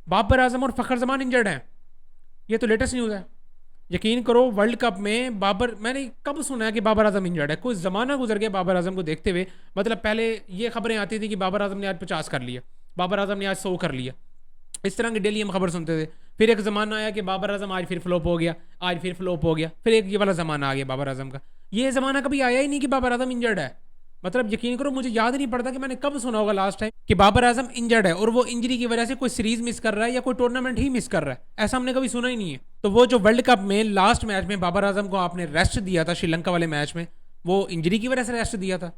बाबर आजम और फ़खर जमान इंजर्ड हैं। ये तो लेटेस्ट न्यूज़ है। यकीन करो वर्ल्ड कप में बाबर, मैंने कब सुना है कि बाबर आजम इंजर्ड है? कोई ज़माना गुजर गया बाबर आजम को देखते हुए। मतलब पहले ये खबरें आती थी कि बाबर आजम ने आज 50 कर लिया, बाबर आजम ने आज 100 कर लिया, इस तरह की डेली हम खबर सुनते थे। फिर एक ज़माना आया कि बाबर आजम आज फिर फ्लॉप हो गया, आज फिर फ्लॉप हो गया, फिर एक ये वाला ज़माना आ गया बाबर आजम का। ये ज़माना कभी आया ही नहीं कि बाबर आजम इंजर्ड है। मतलब यकीन करो मुझे याद नहीं पड़ता कि मैंने कब सुना होगा लास्ट टाइम कि बाबर आजम इंजर्ड है और वो इंजरी की वजह से कोई सीरीज मिस कर रहा है या कोई टूर्नामेंट ही मिस कर रहा है। ऐसा हमने कभी सुना ही नहीं है। तो वो जो वर्ल्ड कप में लास्ट मैच में बाबर आजम को आपने रेस्ट दिया था श्रीलंका वाले मैच में, वो इंजरी की वजह से रेस्ट दिया था।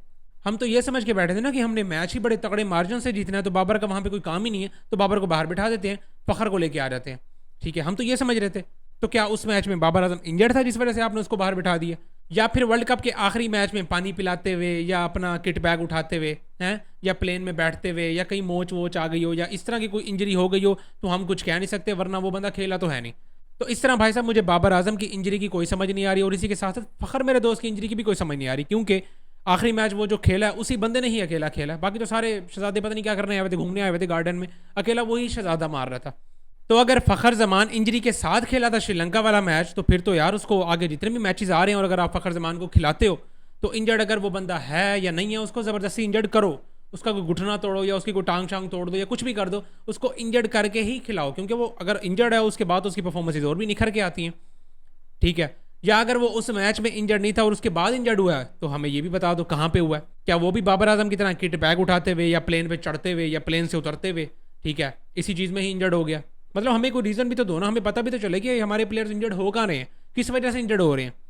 हम तो ये समझ के बैठे थे ना कि हमने मैच ही बड़े तगड़े मार्जिन से जीतना है, तो बाबर का वहां पे कोई काम ही नहीं है, तो बाबर को बाहर बिठा देते हैं, फखर को लेके आ जाते हैं। ठीक है, हम तो ये समझ रहे थे। तो क्या उस मैच में बाबर आजम इंजर्ड था जिस वजह से आपने उसको बाहर बिठा दिया? या फिर वर्ल्ड कप के आखिरी मैच में पानी पिलाते हुए या अपना किट बैग उठाते हुए हैं, या प्लेन में बैठते हुए, या कहीं मोच वोच आ गई हो या इस तरह की कोई इंजरी हो गई हो, तो हम कुछ कह नहीं सकते, वरना वो बंदा खेला तो है नहीं। तो इस तरह भाई साहब मुझे बाबर आजम की इंजरी की कोई समझ नहीं आ रही, और इसी के साथ साथ फखर मेरे दोस्त की इंजरी की भी कोई समझ नहीं आ रही, क्योंकि आखिरी मैच वो जो खेला है उसी बंदे ने ही अकेला खेला, बाकी तो सारे शहजादे पता नहीं क्या करने आए हुए थे, घूमने आए हुए थे गार्डन में, अकेला वही शहजादा मार रहा था। तो अगर फ़खर जमान इंजरी के साथ खेला था श्रीलंका वाला मैच, तो फिर तो यार उसको आगे जितने भी मैचेस आ रहे हैं, और अगर आप फ़खर जमान को खिलाते हो, तो इंजर्ड अगर वो बंदा है या नहीं है, उसको ज़बरदस्ती इंजर्ड करो, उसका कोई घुटना तोड़ो या उसकी कोई टांग शांग तोड़ दो या कुछ भी कर दो, उसको इंजर्ड करके ही खिलाओ, क्योंकि वो अगर इंजर्ड है उसके बाद उसकी परफॉर्मेंसेज और भी निखर के आती हैं। ठीक है, या अगर वो उस मैच में इंजर्ड नहीं था और उसके बाद इंजर्ड हुआ है, तो हमें ये भी बता दो कहाँ पे हुआ है। क्या वो भी बाबर आजम की तरह किट बैग उठाते हुए या प्लेन पे चढ़ते हुए या प्लेन से उतरते हुए, ठीक है, इसी चीज़ में ही इंजर्ड हो गया? मतलब हमें कोई रीज़न भी तो दो ना, हमें पता भी तो चले कि हमारे प्लेयर्स इंजर्ड हो कहाँ रहे हैं, किस वजह से इंजर्ड हो रहे हैं।